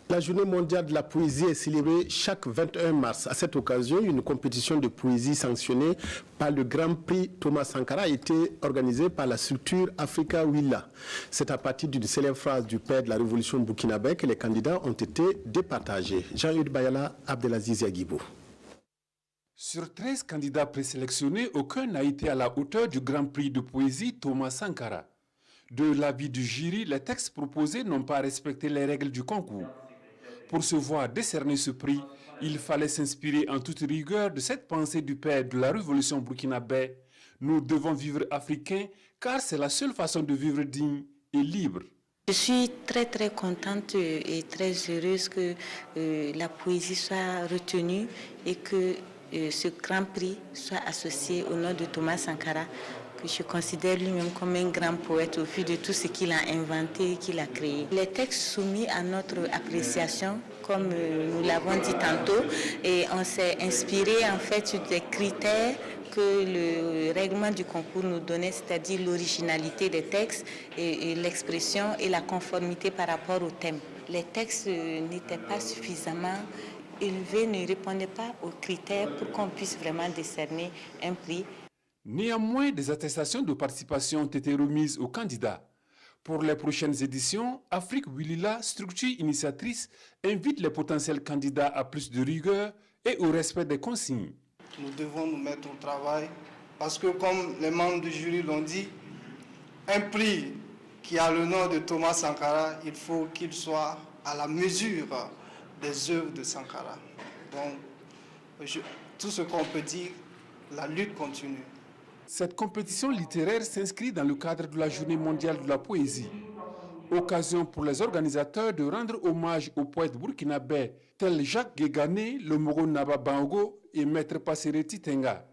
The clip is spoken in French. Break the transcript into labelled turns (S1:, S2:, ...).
S1: La journée mondiale de la poésie est célébrée chaque 21 mars. À cette occasion, une compétition de poésie sanctionnée par le Grand Prix Thomas Sankara a été organisée par la structure Africa Willa. C'est à partir d'une célèbre phrase du père de la révolution burkinabé que les candidats ont été départagés. Jean-Hugues Bayala, Abdelaziz Yagibou.
S2: Sur 13 candidats présélectionnés, aucun n'a été à la hauteur du Grand Prix de poésie Thomas Sankara. De l'avis du jury, les textes proposés n'ont pas respecté les règles du concours. Pour se voir décerner ce prix, il fallait s'inspirer en toute rigueur de cette pensée du père de la révolution burkinabé. Nous devons vivre africains car c'est la seule façon de vivre digne et libre.
S3: Je suis très contente et très heureuse que la poésie soit retenue et que ce grand prix soit associé au nom de Thomas Sankara, que je considère lui-même comme un grand poète au vu de tout ce qu'il a inventé et qu'il a créé. Les textes soumis à notre appréciation, comme nous l'avons dit tantôt, et on s'est inspiré en fait sur des critères que le règlement du concours nous donnait, c'est-à-dire l'originalité des textes et l'expression et la conformité par rapport au thème. Les textes n'étaient pas suffisamment élevés, ne répondaient pas aux critères pour qu'on puisse vraiment décerner un prix.
S2: Néanmoins, des attestations de participation ont été remises aux candidats. Pour les prochaines éditions, Afrique Willa, structure initiatrice, invite les potentiels candidats à plus de rigueur et au respect des consignes.
S4: Nous devons nous mettre au travail parce que, comme les membres du jury l'ont dit, un prix qui a le nom de Thomas Sankara, il faut qu'il soit à la mesure des œuvres de Sankara. Donc, tout ce qu'on peut dire, la lutte continue.
S2: Cette compétition littéraire s'inscrit dans le cadre de la Journée mondiale de la poésie. Occasion pour les organisateurs de rendre hommage aux poètes burkinabés tels Jacques Guégané, le Moro Naba Bango et Maître Passereti Tenga.